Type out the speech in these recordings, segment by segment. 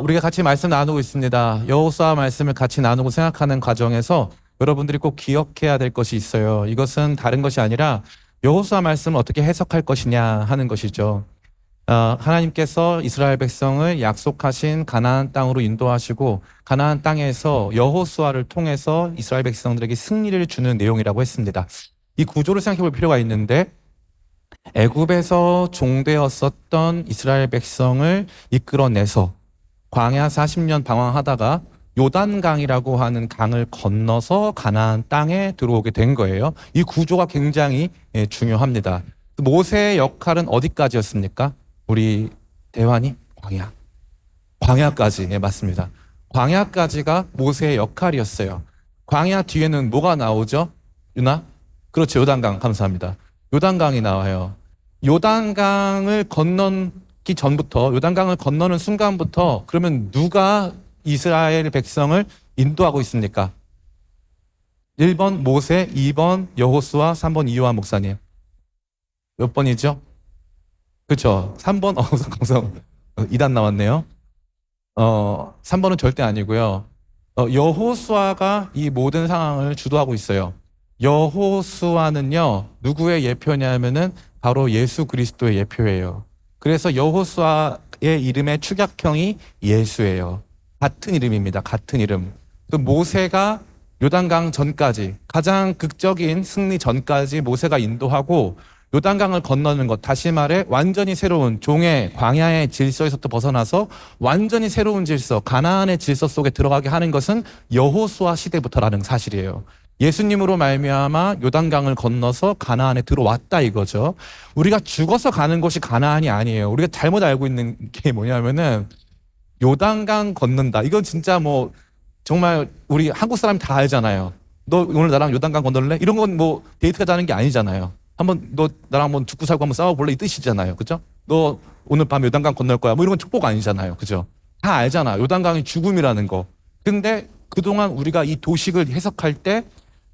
우리가 같이 말씀 나누고 있습니다. 여호수아 말씀을 같이 나누고 생각하는 과정에서 여러분들이 꼭 기억해야 될 것이 있어요. 이것은 다른 것이 아니라 여호수아 말씀을 어떻게 해석할 것이냐 하는 것이죠. 하나님께서 이스라엘 백성을 약속하신 가나안 땅으로 인도하시고 가나안 땅에서 여호수아를 통해서 이스라엘 백성들에게 승리를 주는 내용이라고 했습니다. 이 구조를 생각해 볼 필요가 있는데, 애굽에서 종되었었던 이스라엘 백성을 이끌어내서 광야 40년 방황하다가 요단강이라고 하는 강을 건너서 가나안 땅에 들어오게 된 거예요. 이 구조가 굉장히 중요합니다. 모세의 역할은 어디까지였습니까? 우리 대환이 광야까지. 맞습니다. 광야까지가 모세의 역할이었어요. 광야 뒤에는 뭐가 나오죠? 유나? 그렇죠. 요단강. 감사합니다. 요단강이 나와요. 요단강을 건너기 전부터, 요단강을 건너는 순간부터 그러면 누가 이스라엘 백성을 인도하고 있습니까? 1번 모세, 2번 여호수아, 3번 이요한 목사님. 몇 번이죠? 그렇죠. 3번 강성 2단 나왔네요. 3번은 절대 아니고요. 여호수아가 이 모든 상황을 주도하고 있어요. 여호수아는요, 누구의 예표냐면은 바로 예수 그리스도의 예표예요. 그래서 여호수아의 이름의 축약형이 예수예요. 같은 이름입니다. 같은 이름. 그 모세가 요단강 전까지, 가장 극적인 승리 전까지 모세가 인도하고 요단강을 건너는 것, 다시 말해 완전히 새로운 종의 광야의 질서에서부터 벗어나서 완전히 새로운 질서, 가나안의 질서 속에 들어가게 하는 것은 여호수아 시대부터라는 사실이에요. 예수님으로 말미암아 요단강을 건너서 가나안에 들어왔다 이거죠. 우리가 죽어서 가는 곳이 가나안이 아니에요. 우리가 잘못 알고 있는 게 뭐냐면은 요단강 건넌다. 이건 진짜 뭐 정말 우리 한국 사람 다 알잖아요. 너 오늘 나랑 요단강 건널래? 이런 건 뭐 데이트가 자는 게 아니잖아요. 한번 너 나랑 한번 죽고 살고 한번 싸워볼래? 이 뜻이잖아요. 그죠? 너 오늘 밤 요단강 건널 거야. 뭐 이런 건 축복 아니잖아요. 그죠? 다 알잖아. 요단강이 죽음이라는 거. 근데 그동안 우리가 이 도식을 해석할 때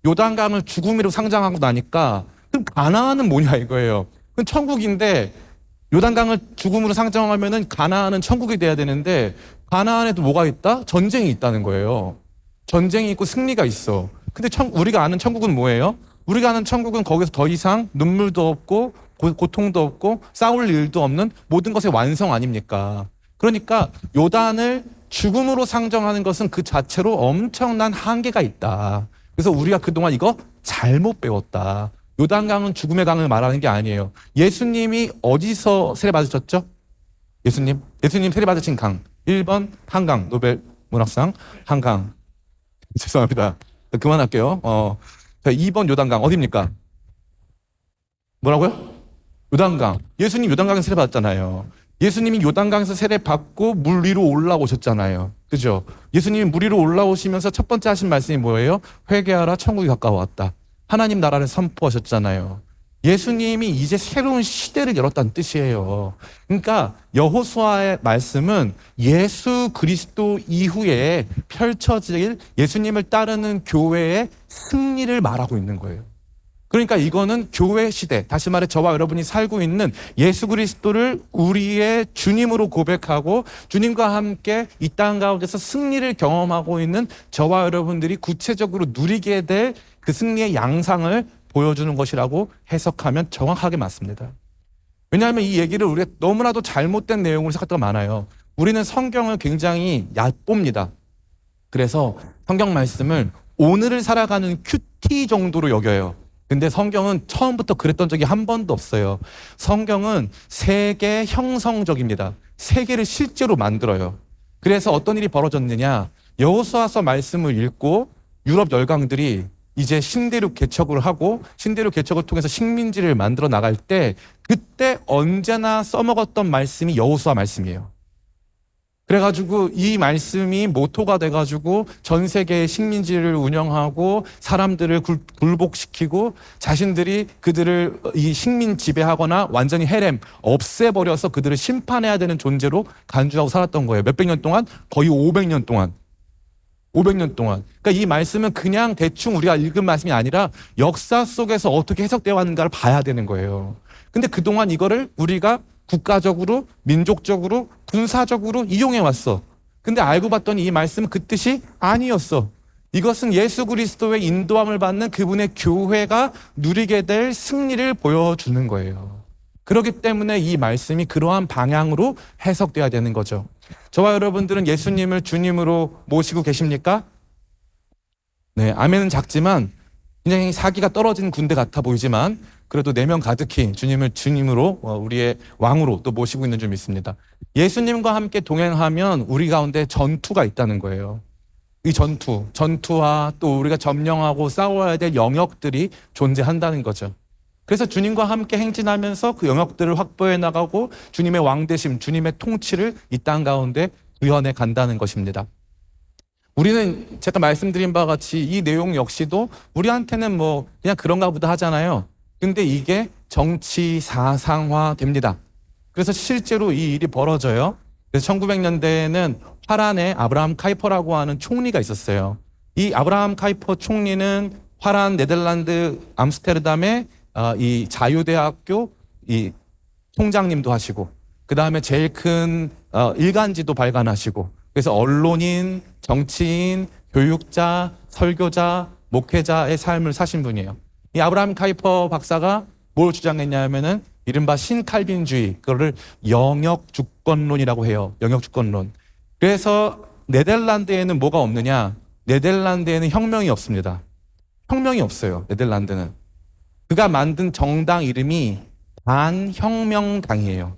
요단강을 죽음으로 상징하고 나니까 그럼 가나안은 뭐냐 이거예요. 그럼 천국인데 요단강을 죽음으로 상징하면은 가나안은 천국이 돼야 되는데 가나안에도 뭐가 있다? 전쟁이 있다는 거예요. 전쟁이 있고 승리가 있어. 근데 우리가 아는 천국은 뭐예요? 우리가 아는 천국은 거기서 더 이상 눈물도 없고 고통도 없고 싸울 일도 없는 모든 것의 완성 아닙니까? 그러니까 요단을 죽음으로 상정하는 것은 그 자체로 엄청난 한계가 있다. 그래서 우리가 그동안 이거 잘못 배웠다. 요단강은 죽음의 강을 말하는 게 아니에요. 예수님이 어디서 세례 받으셨죠? 예수님 세례 받으신 강. 1번 한강, 노벨 문학상 한강. 죄송합니다. 그만할게요. 2번 요단강 어디입니까? 뭐라고요? 요단강. 예수님 요단강에서 세례 받았잖아요. 예수님이 요단강에서 세례 받고 물 위로 올라오셨잖아요. 그죠? 예수님이 물 위로 올라오시면서 첫 번째 하신 말씀이 뭐예요? 회개하라, 천국이 가까워왔다. 하나님 나라를 선포하셨잖아요. 예수님이 이제 새로운 시대를 열었다는 뜻이에요. 그러니까 여호수아의 말씀은 예수 그리스도 이후에 펼쳐질 예수님을 따르는 교회의 승리를 말하고 있는 거예요. 그러니까 이거는 교회 시대, 다시 말해 저와 여러분이 살고 있는 예수 그리스도를 우리의 주님으로 고백하고 주님과 함께 이 땅 가운데서 승리를 경험하고 있는 저와 여러분들이 구체적으로 누리게 될 그 승리의 양상을 보여주는 것이라고 해석하면 정확하게 맞습니다. 왜냐하면 이 얘기를 우리가 너무나도 잘못된 내용으로 생각할 때가 많아요. 우리는 성경을 굉장히 얕봅니다. 그래서 성경 말씀을 오늘을 살아가는 큐티 정도로 여겨요. 근데 성경은 처음부터 그랬던 적이 한 번도 없어요. 성경은 세계 형성적입니다. 세계를 실제로 만들어요. 그래서 어떤 일이 벌어졌느냐? 여호수아서 말씀을 읽고 유럽 열강들이 이제 신대륙 개척을 하고 신대륙 개척을 통해서 식민지를 만들어 나갈 때 그때 언제나 써먹었던 말씀이 여호수아 말씀이에요. 그래가지고 이 말씀이 모토가 돼가지고 전 세계의 식민지를 운영하고 사람들을 굴복시키고 자신들이 그들을 이 식민 지배하거나 완전히 해렘 없애버려서 그들을 심판해야 되는 존재로 간주하고 살았던 거예요. 몇백 년 동안, 거의 500년 동안. 500년 동안. 그러니까 이 말씀은 그냥 대충 우리가 읽은 말씀이 아니라 역사 속에서 어떻게 해석되어 왔는가를 봐야 되는 거예요. 근데 그동안 이거를 우리가 국가적으로, 민족적으로, 군사적으로 이용해 왔어. 근데 알고 봤더니 이 말씀은 그 뜻이 아니었어. 이것은 예수 그리스도의 인도함을 받는 그분의 교회가 누리게 될 승리를 보여주는 거예요. 그렇기 때문에 이 말씀이 그러한 방향으로 해석돼야 되는 거죠. 저와 여러분들은 예수님을 주님으로 모시고 계십니까? 네, 아멘은 작지만 굉장히 사기가 떨어진 군대 같아 보이지만 그래도 내면 가득히 주님을 주님으로 우리의 왕으로 또 모시고 있는 줄 믿습니다. 예수님과 함께 동행하면 우리 가운데 전투가 있다는 거예요. 이 전투와 또 우리가 점령하고 싸워야 될 영역들이 존재한다는 거죠. 그래서 주님과 함께 행진하면서 그 영역들을 확보해 나가고 주님의 왕되심, 주님의 통치를 이 땅 가운데 구현해 간다는 것입니다. 우리는 제가 말씀드린 바와 같이 이 내용 역시도 우리한테는 뭐 그냥 그런가 보다 하잖아요. 근데 이게 정치 사상화 됩니다. 그래서 실제로 이 일이 벌어져요. 그래서 1900년대에는 화란에 아브라함 카이퍼라고 하는 총리가 있었어요. 이 아브라함 카이퍼 총리는 화란 네덜란드 암스테르담의 이 자유대학교 이 총장님도 하시고 그 다음에 제일 큰 일간지도 발간하시고 그래서 언론인, 정치인, 교육자, 설교자, 목회자의 삶을 사신 분이에요. 이 아브라함 카이퍼 박사가 뭘 주장했냐면은 이른바 신칼빈주의, 그거를 영역주권론이라고 해요. 영역주권론. 그래서 네덜란드에는 뭐가 없느냐? 네덜란드에는 혁명이 없습니다. 혁명이 없어요. 네덜란드는. 그가 만든 정당 이름이 반혁명당이에요.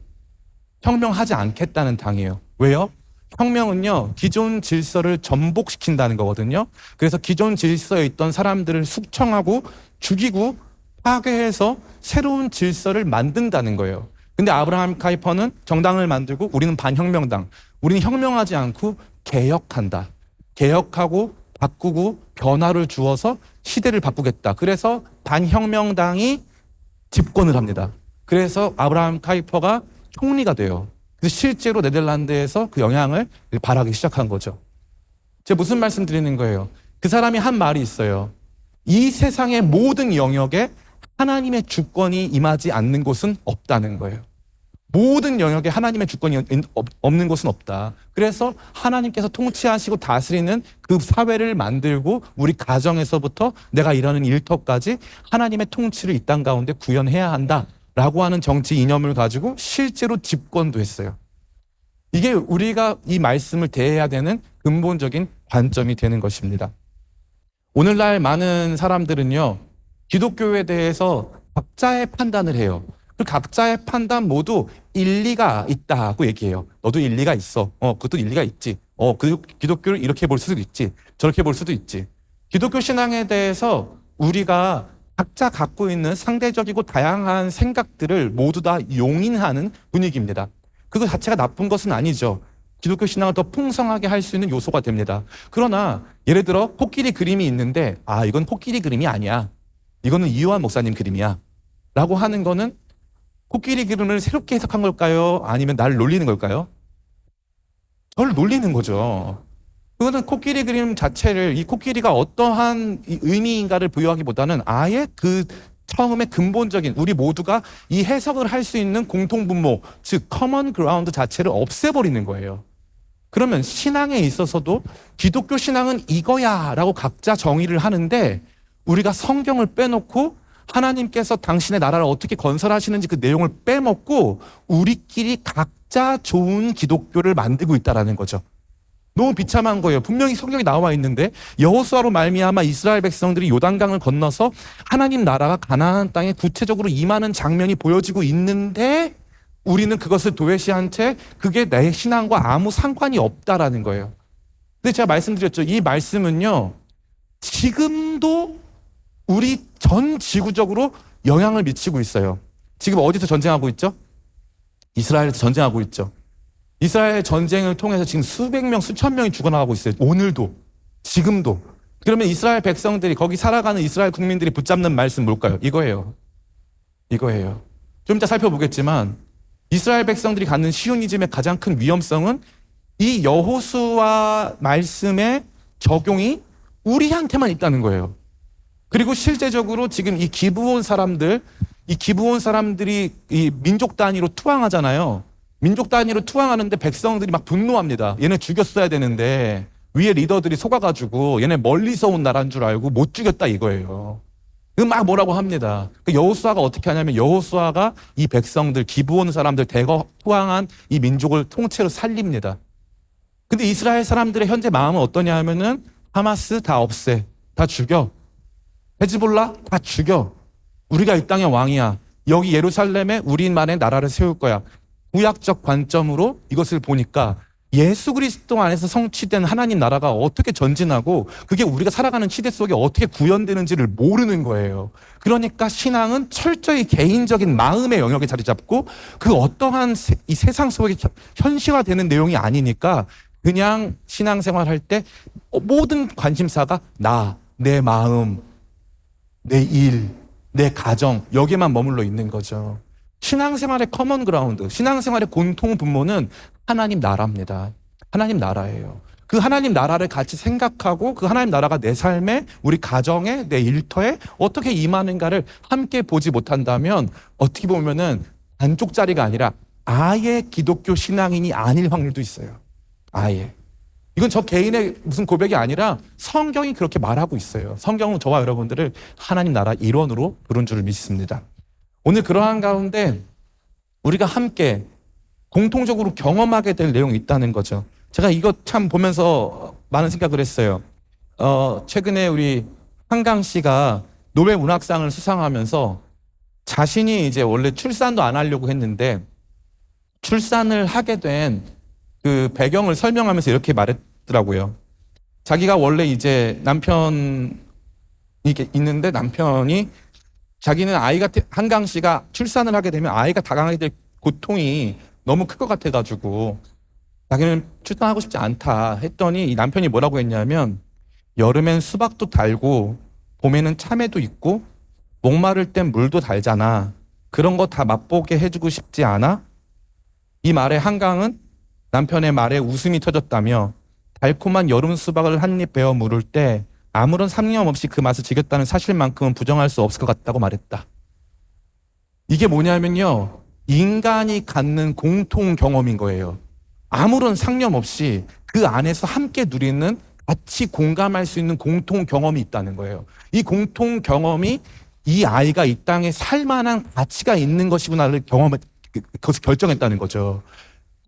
혁명하지 않겠다는 당이에요. 왜요? 혁명은요, 기존 질서를 전복시킨다는 거거든요. 그래서 기존 질서에 있던 사람들을 숙청하고 죽이고 파괴해서 새로운 질서를 만든다는 거예요. 근데 아브라함 카이퍼는 정당을 만들고 우리는 반혁명당. 우리는 혁명하지 않고 개혁한다. 개혁하고 바꾸고 변화를 주어서 시대를 바꾸겠다. 그래서 반혁명당이 집권을 합니다. 그래서 아브라함 카이퍼가 총리가 돼요. 그래서 실제로 네덜란드에서 그 영향을 발하기 시작한 거죠. 제가 무슨 말씀 드리는 거예요? 그 사람이 한 말이 있어요. 이 세상의 모든 영역에 하나님의 주권이 임하지 않는 곳은 없다는 거예요. 모든 영역에 하나님의 주권이 없는 곳은 없다. 그래서 하나님께서 통치하시고 다스리는 그 사회를 만들고 우리 가정에서부터 내가 일하는 일터까지 하나님의 통치를 이 땅 가운데 구현해야 한다라고 하는 정치 이념을 가지고 실제로 집권도 했어요. 이게 우리가 이 말씀을 대해야 되는 근본적인 관점이 되는 것입니다. 오늘날 많은 사람들은요, 기독교에 대해서 각자의 판단을 해요. 그 각자의 판단 모두 일리가 있다고 얘기해요. 너도 일리가 있어. 그것도 일리가 있지. 그 기독교를 이렇게 볼 수도 있지. 저렇게 볼 수도 있지. 기독교 신앙에 대해서 우리가 각자 갖고 있는 상대적이고 다양한 생각들을 모두 다 용인하는 분위기입니다. 그거 자체가 나쁜 것은 아니죠. 기독교 신앙을 더 풍성하게 할 수 있는 요소가 됩니다. 그러나 예를 들어 코끼리 그림이 있는데 이건 코끼리 그림이 아니야. 이거는 이요한 목사님 그림이야. 라고 하는 거는 코끼리 그림을 새롭게 해석한 걸까요? 아니면 나를 놀리는 걸까요? 저를 놀리는 거죠. 그거는 코끼리 그림 자체를 이 코끼리가 어떠한 의미인가를 부여하기보다는 아예 그 처음에 근본적인 우리 모두가 이 해석을 할 수 있는 공통분모, 즉 커먼 그라운드 자체를 없애버리는 거예요. 그러면 신앙에 있어서도 기독교 신앙은 이거야 라고 각자 정의를 하는데 우리가 성경을 빼놓고 하나님께서 당신의 나라를 어떻게 건설하시는지 그 내용을 빼먹고 우리끼리 각자 좋은 기독교를 만들고 있다는 거죠. 너무 비참한 거예요. 분명히 성경에 나와 있는데 여호수아로 말미암아 이스라엘 백성들이 요단강을 건너서 하나님 나라가 가나안 땅에 구체적으로 임하는 장면이 보여지고 있는데 우리는 그것을 도외시한 채 그게 내 신앙과 아무 상관이 없다라는 거예요. 근데 제가 말씀드렸죠. 이 말씀은요, 지금도 우리 전 지구적으로 영향을 미치고 있어요. 지금 어디서 전쟁하고 있죠? 이스라엘에서 전쟁하고 있죠. 이스라엘 전쟁을 통해서 지금 수백 명, 수천 명이 죽어나가고 있어요. 오늘도, 지금도. 그러면 이스라엘 백성들이, 거기 살아가는 이스라엘 국민들이 붙잡는 말씀 뭘까요? 이거예요. 좀 이따 살펴보겠지만 이스라엘 백성들이 갖는 시오니즘의 가장 큰 위험성은 이 여호수아 말씀의 적용이 우리한테만 있다는 거예요. 그리고 실제적으로 지금 이 기브온 사람들이 이 민족 단위로 투항하잖아요. 민족 단위로 투항하는데 백성들이 막 분노합니다. 얘네 죽였어야 되는데 위에 리더들이 속아가지고 얘네 멀리서 온 나라인 줄 알고 못 죽였다 이거예요. 막 뭐라고 합니다. 여호수아가 어떻게 하냐면 여호수아가 이 백성들 기브온 사람들 대거 투항한 이 민족을 통째로 살립니다. 근데 이스라엘 사람들의 현재 마음은 어떠냐 하면은 하마스 다 없애. 다 죽여. 헤즈볼라 다 죽여. 우리가 이 땅의 왕이야. 여기 예루살렘에 우리만의 나라를 세울 거야. 구약적 관점으로 이것을 보니까 예수 그리스도 안에서 성취된 하나님 나라가 어떻게 전진하고 그게 우리가 살아가는 시대 속에 어떻게 구현되는지를 모르는 거예요. 그러니까 신앙은 철저히 개인적인 마음의 영역에 자리 잡고 그 어떠한 이 세상 속에 현실화되는 내용이 아니니까 그냥 신앙생활 할 때 모든 관심사가 나, 내 마음, 내 일, 내 가정 여기에만 머물러 있는 거죠. 신앙생활의 커먼 그라운드, 신앙생활의 공통 분모는 하나님 나라입니다. 하나님 나라예요. 그 하나님 나라를 같이 생각하고 그 하나님 나라가 내 삶에, 우리 가정에, 내 일터에 어떻게 임하는가를 함께 보지 못한다면 어떻게 보면은 반쪽짜리가 아니라 아예 기독교 신앙인이 아닐 확률도 있어요. 아예. 이건 저 개인의 무슨 고백이 아니라 성경이 그렇게 말하고 있어요. 성경은 저와 여러분들을 하나님 나라 일원으로 부른 줄을 믿습니다. 오늘 그러한 가운데 우리가 함께 공통적으로 경험하게 될 내용이 있다는 거죠. 제가 이거 참 보면서 많은 생각을 했어요. 최근에 우리 한강 씨가 노벨 문학상을 수상하면서 자신이 이제 원래 출산도 안 하려고 했는데 출산을 하게 된 그 배경을 설명하면서 이렇게 말했더라고요. 자기가 원래 이제 남편이 있는데 남편이 자기는 한강 씨가 출산을 하게 되면 아이가 다가가게 될 고통이 너무 클 것 같아가지고 자기는 출산하고 싶지 않다 했더니 이 남편이 뭐라고 했냐면 여름엔 수박도 달고 봄에는 참외도 있고 목마를 땐 물도 달잖아. 그런 거 다 맛보게 해주고 싶지 않아? 이 말에 한강은 남편의 말에 웃음이 터졌다며 달콤한 여름 수박을 한 입 베어 물을 때 아무런 상념 없이 그 맛을 즐겼다는 사실만큼은 부정할 수 없을 것 같다고 말했다. 이게 뭐냐면요. 인간이 갖는 공통 경험인 거예요. 아무런 상념 없이 그 안에서 함께 누리는 같이 공감할 수 있는 공통 경험이 있다는 거예요. 이 공통 경험이 이 아이가 이 땅에 살만한 가치가 있는 것이구나를 그것을 결정했다는 거죠.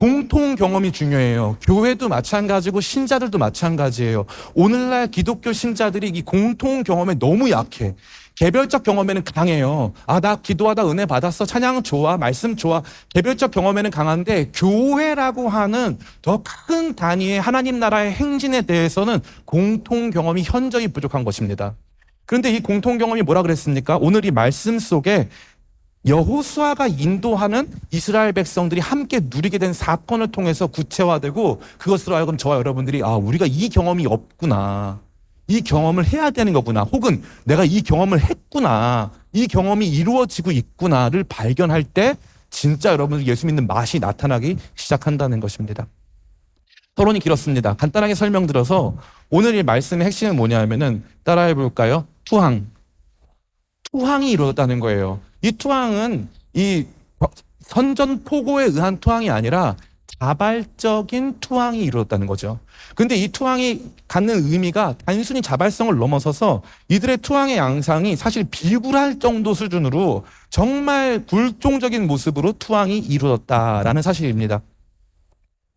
공통 경험이 중요해요. 교회도 마찬가지고 신자들도 마찬가지예요. 오늘날 기독교 신자들이 이 공통 경험에 너무 약해. 개별적 경험에는 강해요. 나 기도하다 은혜 받았어. 찬양 좋아. 말씀 좋아. 개별적 경험에는 강한데 교회라고 하는 더 큰 단위의 하나님 나라의 행진에 대해서는 공통 경험이 현저히 부족한 것입니다. 그런데 이 공통 경험이 뭐라 그랬습니까? 오늘 이 말씀 속에 여호수아가 인도하는 이스라엘 백성들이 함께 누리게 된 사건을 통해서 구체화되고 그것으로 하여금 저와 여러분들이 우리가 이 경험이 없구나. 이 경험을 해야 되는 거구나. 혹은 내가 이 경험을 했구나. 이 경험이 이루어지고 있구나를 발견할 때 진짜 여러분들 예수 믿는 맛이 나타나기 시작한다는 것입니다. 토론이 길었습니다. 간단하게 설명드려서 오늘 이 말씀의 핵심은 뭐냐면은 따라해 볼까요? 투항이 이루어졌다는 거예요. 이 투항은 이 선전포고에 의한 투항이 아니라 자발적인 투항이 이루어졌다는 거죠. 그런데 이 투항이 갖는 의미가 단순히 자발성을 넘어서서 이들의 투항의 양상이 사실 비굴할 정도 수준으로 정말 불종적인 모습으로 투항이 이루어졌다라는 사실입니다.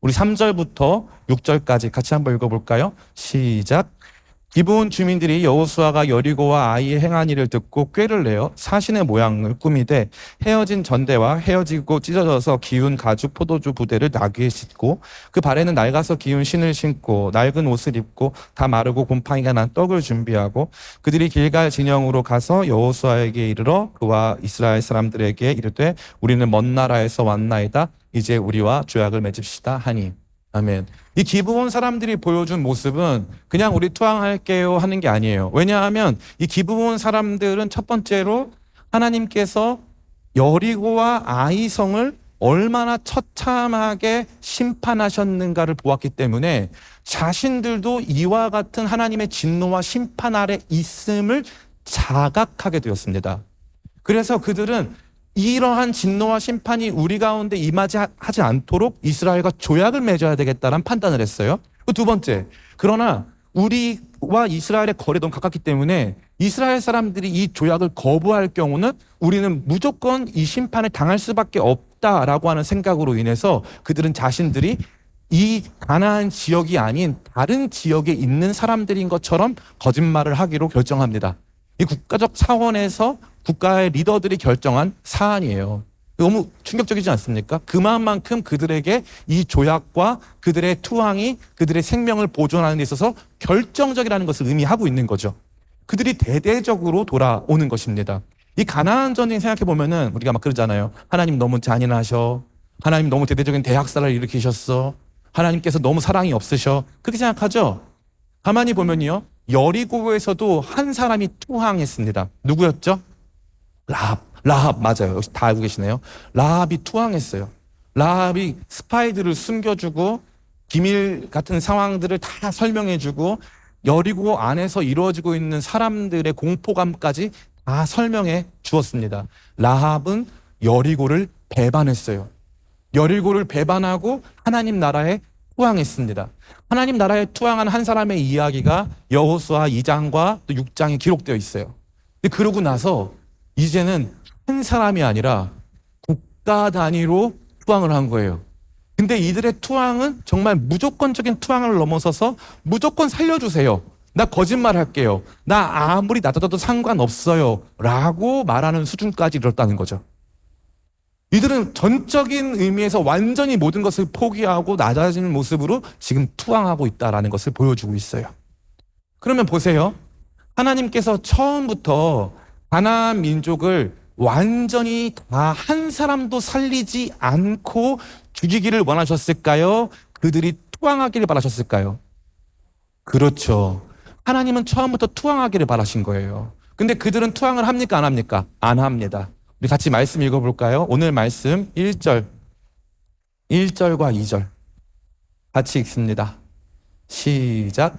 우리 3절부터 6절까지 같이 한번 읽어볼까요? 시작. 기브온 주민들이 여호수아가 여리고와 아이의 행한 일을 듣고 꾀를 내어 사신의 모양을 꾸미되 헤어진 전대와 헤어지고 찢어져서 기운 가죽 포도주 부대를 나귀에 싣고 그 발에는 낡아서 기운 신을 신고 낡은 옷을 입고 다 마르고 곰팡이가 난 떡을 준비하고 그들이 길갈 진영으로 가서 여호수아에게 이르러 그와 이스라엘 사람들에게 이르되 우리는 먼 나라에서 왔나이다. 이제 우리와 조약을 맺읍시다 하니. 아멘. 이 기브온 사람들이 보여준 모습은 그냥 우리 투항할게요 하는 게 아니에요. 왜냐하면 이 기브온 사람들은 첫 번째로 하나님께서 여리고와 아이성을 얼마나 처참하게 심판하셨는가를 보았기 때문에 자신들도 이와 같은 하나님의 진노와 심판 아래 있음을 자각하게 되었습니다. 그래서 그들은 이러한 진노와 심판이 우리 가운데 임하지 하지 않도록 이스라엘과 조약을 맺어야 되겠다는 판단을 했어요. 두 번째, 그러나 우리와 이스라엘의 거리가 너무 가깝기 때문에 이스라엘 사람들이 이 조약을 거부할 경우는 우리는 무조건 이 심판을 당할 수밖에 없다라고 하는 생각으로 인해서 그들은 자신들이 이 가나안 지역이 아닌 다른 지역에 있는 사람들인 것처럼 거짓말을 하기로 결정합니다. 이 국가적 차원에서 국가의 리더들이 결정한 사안이에요. 너무 충격적이지 않습니까? 그만큼 그들에게 이 조약과 그들의 투항이 그들의 생명을 보존하는 데 있어서 결정적이라는 것을 의미하고 있는 거죠. 그들이 대대적으로 돌아오는 것입니다. 이 가나안 전쟁 생각해 보면은 우리가 막 그러잖아요. 하나님 너무 잔인하셔. 하나님 너무 대대적인 대학살을 일으키셨어. 하나님께서 너무 사랑이 없으셔. 그렇게 생각하죠? 가만히 보면요. 여리고에서도 한 사람이 투항했습니다. 누구였죠? 라합 맞아요. 역시 다 알고 계시네요. 라합이 투항했어요. 라합이 스파이들을 숨겨주고 비밀 같은 상황들을 다 설명해주고 여리고 안에서 이루어지고 있는 사람들의 공포감까지 다 설명해 주었습니다. 라합은 여리고를 배반했어요. 여리고를 배반하고 하나님 나라에 투항했습니다. 하나님 나라에 투항한 한 사람의 이야기가 여호수아 2장과 또 6장에 기록되어 있어요. 근데 그러고 나서 이제는 한 사람이 아니라 국가 단위로 투항을 한 거예요. 근데 이들의 투항은 정말 무조건적인 투항을 넘어서서 무조건 살려주세요. 나 거짓말 할게요. 나 아무리 낮아져도 상관없어요. 라고 말하는 수준까지 이뤘다는 거죠. 이들은 전적인 의미에서 완전히 모든 것을 포기하고 낮아지는 모습으로 지금 투항하고 있다는 것을 보여주고 있어요. 그러면 보세요. 하나님께서 처음부터 가나안 민족을 완전히 다 한 사람도 살리지 않고 죽이기를 원하셨을까요? 그들이 투항하기를 바라셨을까요? 그렇죠. 하나님은 처음부터 투항하기를 바라신 거예요. 근데 그들은 투항을 합니까? 안 합니까? 안 합니다. 우리 같이 말씀 읽어볼까요? 오늘 말씀 1절과 2절 같이 읽습니다. 시작.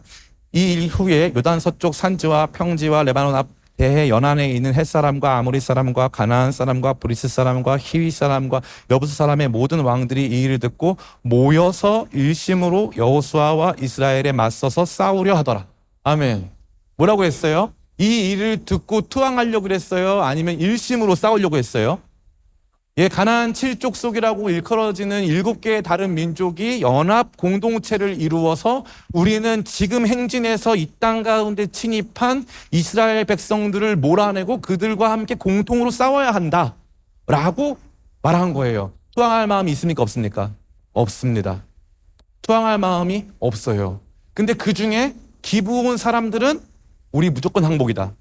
이 일 후에 요단 서쪽 산지와 평지와 레바논 앞 대해 연안에 있는 헷 사람과 아모리 사람과 가나안 사람과 브리스 사람과 히위 사람과 여부스 사람의 모든 왕들이 이 일을 듣고 모여서 일심으로 여호수아와 이스라엘에 맞서서 싸우려 하더라. 아멘. 뭐라고 했어요? 이 일을 듣고 투항하려고 그랬어요? 아니면 일심으로 싸우려고 했어요? 예, 가나안 7족속이라고 일컬어지는 7개의 다른 민족이 연합 공동체를 이루어서 우리는 지금 행진해서 이 땅 가운데 침입한 이스라엘 백성들을 몰아내고 그들과 함께 공통으로 싸워야 한다 라고 말한 거예요. 투항할 마음이 있습니까? 없습니까? 없습니다. 투항할 마음이 없어요. 근데 그 중에 기부 온 사람들은 우리 무조건 항복이다.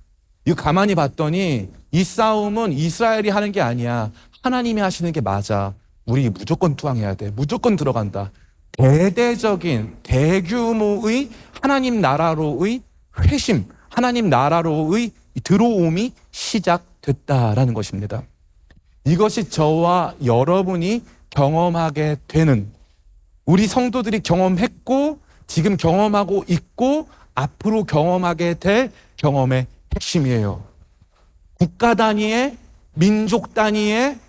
이거 가만히 봤더니 이 싸움은 이스라엘이 하는 게 아니야. 하나님이 하시는 게 맞아. 우리 무조건 투항해야 돼. 무조건 들어간다. 대대적인 대규모의 하나님 나라로의 회심, 하나님 나라로의 들어옴이 시작됐다라는 것입니다. 이것이 저와 여러분이 경험하게 되는, 우리 성도들이 경험했고 지금 경험하고 있고 앞으로 경험하게 될 경험의 핵심이에요. 국가 단위의, 민족 단위의,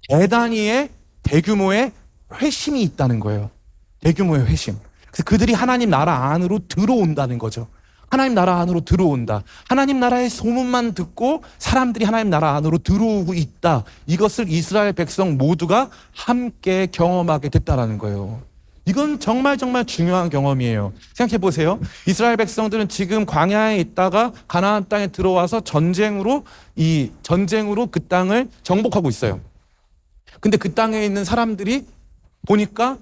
대단위의 대규모의 회심이 있다는 거예요. 대규모의 회심. 그래서 그들이 하나님 나라 안으로 들어온다는 거죠. 하나님 나라 안으로 들어온다. 하나님 나라의 소문만 듣고 사람들이 하나님 나라 안으로 들어오고 있다. 이것을 이스라엘 백성 모두가 함께 경험하게 됐다는 거예요. 이건 정말 중요한 경험이에요. 생각해 보세요. 이스라엘 백성들은 지금 광야에 있다가 가나안 땅에 들어와서 전쟁으로 그 땅을 정복하고 있어요. 근데 그 땅에 있는 사람들이 보니까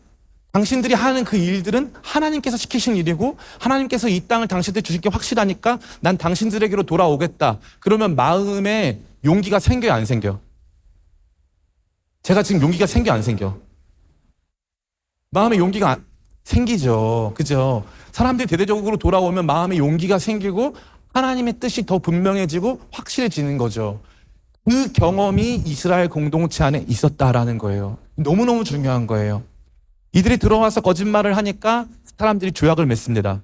당신들이 하는 그 일들은 하나님께서 시키신 일이고 하나님께서 이 땅을 당신들 주실 게 확실하니까 난 당신들에게로 돌아오겠다. 그러면 마음에 용기가 생겨요, 안 생겨? 제가 지금 용기가 생겨, 안 생겨? 마음에 용기가 생기죠. 그죠? 사람들이 대대적으로 돌아오면 마음에 용기가 생기고 하나님의 뜻이 더 분명해지고 확실해지는 거죠. 그 경험이 이스라엘 공동체 안에 있었다라는 거예요. 너무너무 중요한 거예요. 이들이 들어와서 거짓말을 하니까 사람들이 조약을 맺습니다.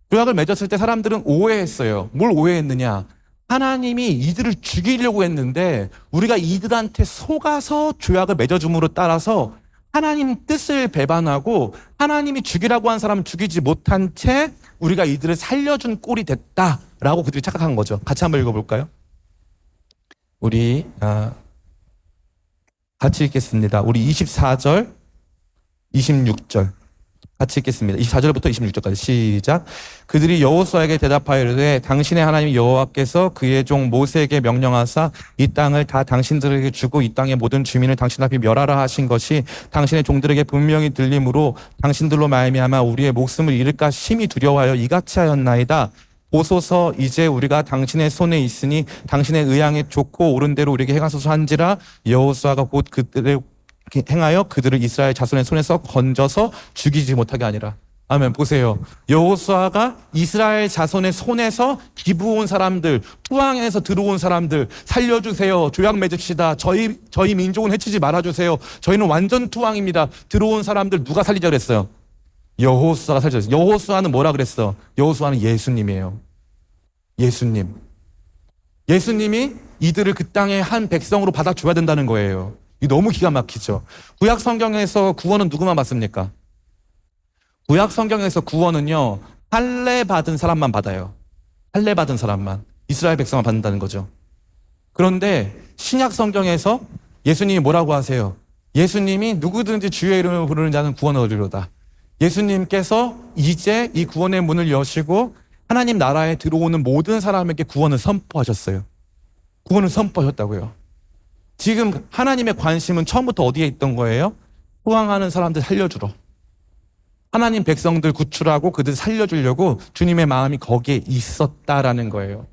조약을 맺었을 때 사람들은 오해했어요. 뭘 오해했느냐? 하나님이 이들을 죽이려고 했는데 우리가 이들한테 속아서 조약을 맺어줌으로 따라서 하나님 뜻을 배반하고 하나님이 죽이라고 한 사람을 죽이지 못한 채 우리가 이들을 살려준 꼴이 됐다라고 그들이 착각한 거죠. 같이 한번 읽어볼까요? 우리 같이 읽겠습니다. 우리 24절, 26절 같이 읽겠습니다. 24절부터 26절까지 시작. 그들이 여호수아에게 대답하여 이르되 당신의 하나님 여호와께서 그의 종 모세에게 명령하사 이 땅을 다 당신들에게 주고 이 땅의 모든 주민을 당신 앞에 멸하라 하신 것이 당신의 종들에게 분명히 들림으로 당신들로 말미암아 우리의 목숨을 잃을까 심히 두려워하여 이같이 하였나이다. 보소서 이제 우리가 당신의 손에 있으니 당신의 의향에 좋고 옳은 대로 우리에게 행하소서 한지라. 여호수아가 곧 그들의 행하여 그들을 이스라엘 자손의 손에서 건져서 죽이지 못하게 하니라. 아멘. 보세요. 여호수아가 이스라엘 자손의 손에서 기부온 사람들, 투항해서 들어온 사람들 살려주세요. 조약 맺읍시다. 저희 민족은 해치지 말아주세요. 저희는 완전 투항입니다. 들어온 사람들 누가 살리자 그랬어요? 여호수아가 살려줬어요. 여호수아는 뭐라 그랬어? 여호수아는 예수님이에요. 예수님. 예수님이 이들을 그 땅의 한 백성으로 받아줘야 된다는 거예요. 이 너무 기가 막히죠. 구약 성경에서 구원은 누구만 받습니까? 구약 성경에서 구원은요, 할례 받은 사람만 받아요. 할례 받은 사람만. 이스라엘 백성만 받는다는 거죠. 그런데 신약 성경에서 예수님이 뭐라고 하세요? 예수님이 누구든지 주의 이름을 부르는 자는 구원을 얻으리로다. 예수님께서 이제 이 구원의 문을 여시고 하나님 나라에 들어오는 모든 사람에게 구원을 선포하셨어요. 구원을 선포하셨다고요. 지금 하나님의 관심은 처음부터 어디에 있던 거예요? 호황하는 사람들 살려주러. 하나님 백성들 구출하고 그들 살려주려고 주님의 마음이 거기에 있었다라는 거예요.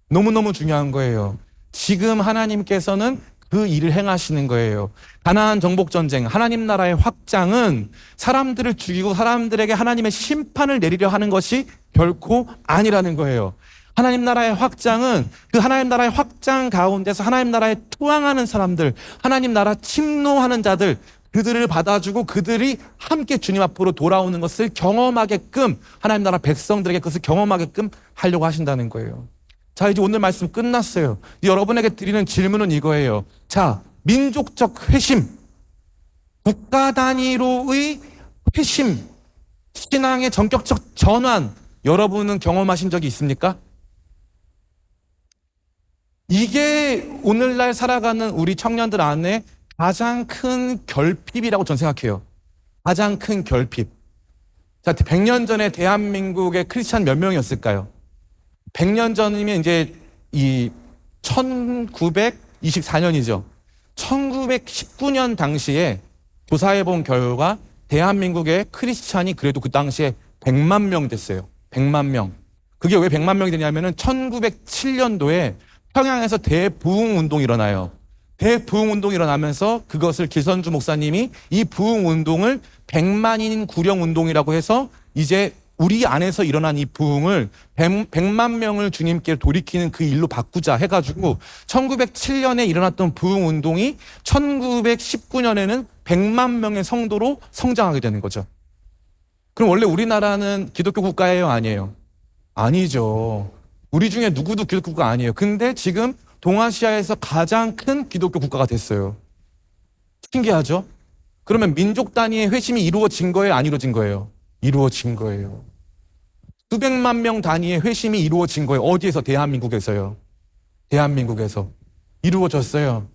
너무너무 중요한 거예요. 지금 하나님께서는 그 일을 행하시는 거예요. 가나안 정복 전쟁, 하나님 나라의 확장은 사람들을 죽이고 사람들에게 하나님의 심판을 내리려 하는 것이 결코 아니라는 거예요. 하나님 나라의 확장은 그 하나님 나라의 확장 가운데서 하나님 나라에 투항하는 사람들, 하나님 나라 침노하는 자들, 그들을 받아주고 그들이 함께 주님 앞으로 돌아오는 것을 경험하게끔 하나님 나라 백성들에게 그것을 경험하게끔 하려고 하신다는 거예요. 자, 이제 오늘 말씀 끝났어요. 여러분에게 드리는 질문은 이거예요. 자, 민족적 회심, 국가 단위로의 회심, 신앙의 전격적 전환, 여러분은 경험하신 적이 있습니까? 이게 오늘날 살아가는 우리 청년들 안에 가장 큰 결핍이라고 저는 생각해요. 가장 큰 결핍. 자, 100년 전에 대한민국의 크리스찬 몇 명이었을까요? 100년 전이면 이제 이 1924년이죠. 1919년 당시에 조사해 본 결과 대한민국의 크리스찬이 그래도 그 당시에 100만 명 됐어요. 100만 명. 그게 왜 100만 명이 되냐면은 1907년도에 평양에서 대부흥운동이 일어나요. 대부흥운동이 일어나면서 그것을 길선주 목사님이 이 부흥운동을 100만인 구령운동이라고 해서 이제 우리 안에서 일어난 이 부흥을 100만 명을 주님께 돌이키는 그 일로 바꾸자 해가지고 1907년에 일어났던 부흥운동이 1919년에는 100만 명의 성도로 성장하게 되는 거죠. 그럼 원래 우리나라는 기독교 국가예요? 아니에요? 아니죠. 우리 중에 누구도 기독교 국가 아니에요. 근데 지금 동아시아에서 가장 큰 기독교 국가가 됐어요. 신기하죠? 그러면 민족 단위의 회심이 이루어진 거예요? 안 이루어진 거예요? 이루어진 거예요. 수백만 명 단위의 회심이 이루어진 거예요. 어디에서? 대한민국에서요. 대한민국에서. 이루어졌어요.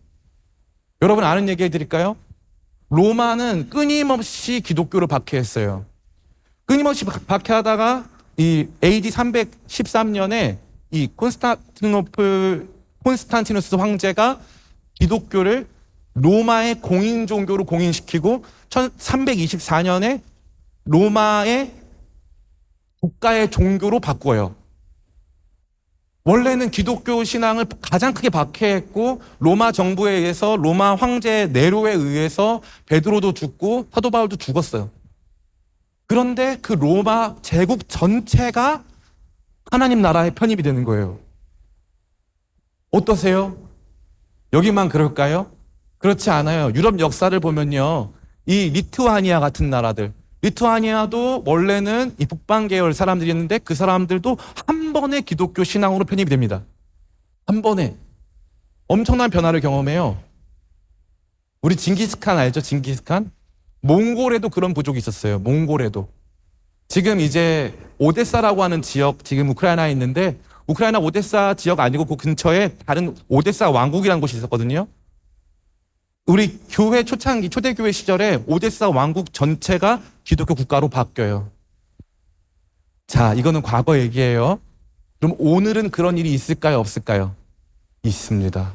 여러분 아는 얘기 해드릴까요? 로마는 끊임없이 기독교를 박해했어요. 끊임없이 박해하다가 이 AD 313년에 이 콘스탄티누스 황제가 기독교를 로마의 공인 종교로 공인시키고 1324년에 로마의 국가의 종교로 바꿔요. 원래는 기독교 신앙을 가장 크게 박해했고 로마 정부에 의해서 로마 황제 네로에 의해서 베드로도 죽고 사도 바울도 죽었어요. 그런데 그 로마 제국 전체가 하나님 나라에 편입이 되는 거예요. 어떠세요? 여기만 그럴까요? 그렇지 않아요. 유럽 역사를 보면요. 이 리투아니아 같은 나라들, 리투아니아도 원래는 이 북방 계열 사람들이었는데 그 사람들도 한 번에 기독교 신앙으로 편입이 됩니다. 한 번에 엄청난 변화를 경험해요. 우리 징기스칸 알죠? 징기스칸? 몽골에도 그런 부족이 있었어요. 몽골에도. 지금 이제 오데사라고 하는 지역, 지금 우크라이나에 있는데, 우크라이나 오데사 지역 아니고 그 근처에 다른 오데사 왕국이라는 곳이 있었거든요. 우리 교회 초창기, 초대교회 시절에 오데사 왕국 전체가 기독교 국가로 바뀌어요. 자, 이거는 과거 얘기예요. 그럼 오늘은 그런 일이 있을까요? 없을까요? 있습니다.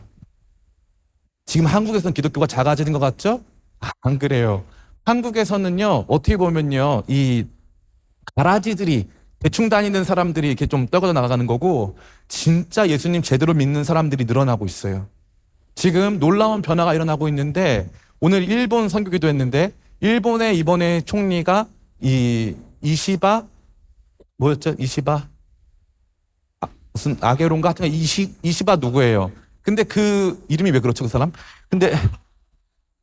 지금 한국에서는 기독교가 작아지는 것 같죠? 안 그래요. 한국에서는요, 어떻게 보면요, 이 가라지들이 대충 다니는 사람들이 이렇게 좀 떨어져 나가는 거고, 진짜 예수님 제대로 믿는 사람들이 늘어나고 있어요. 지금 놀라운 변화가 일어나고 있는데, 오늘 일본 선교기도 했는데, 일본의 이번에 총리가 이시바, 뭐였죠? 이시바? 무슨 아게론가? 하여튼 이시바 누구예요? 근데 그 이름이 왜 그렇죠, 그 사람? 근데,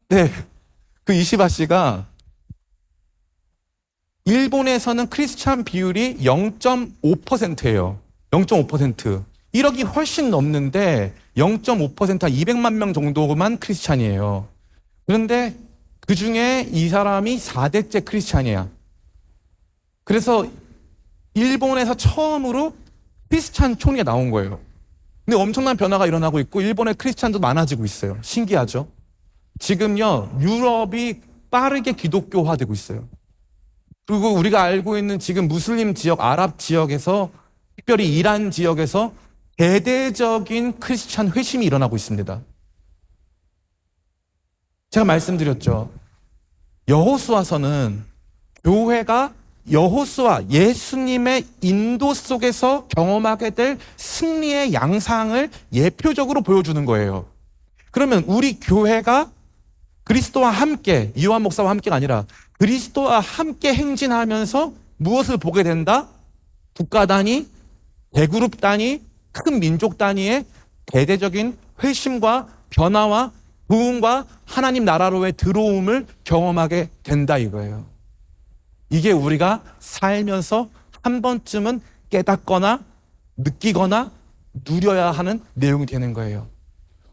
네. 그 이시바 씨가 일본에서는 크리스찬 비율이 0.5%예요. 0.5%. 1억이 훨씬 넘는데 0.5%, 한 200만 명 정도만 크리스찬이에요. 그런데 그 중에 이 사람이 4대째 크리스찬이야. 그래서 일본에서 처음으로 크리스찬 총리가 나온 거예요. 근데 엄청난 변화가 일어나고 있고 일본의 크리스찬도 많아지고 있어요. 신기하죠? 지금요, 유럽이 빠르게 기독교화되고 있어요. 그리고 우리가 알고 있는 지금 무슬림 지역, 아랍 지역에서, 특별히 이란 지역에서 대대적인 크리스찬 회심이 일어나고 있습니다. 제가 말씀드렸죠. 여호수아서는 교회가 여호수아, 예수님의 인도 속에서 경험하게 될 승리의 양상을 예표적으로 보여주는 거예요. 그러면 우리 교회가 그리스도와 함께, 이요한 목사와 함께가 아니라 그리스도와 함께 행진하면서 무엇을 보게 된다? 국가 단위, 대그룹 단위, 큰 민족 단위의 대대적인 회심과 변화와 부흥과 하나님 나라로의 들어옴을 경험하게 된다 이거예요. 이게 우리가 살면서 한 번쯤은 깨닫거나 느끼거나 누려야 하는 내용이 되는 거예요.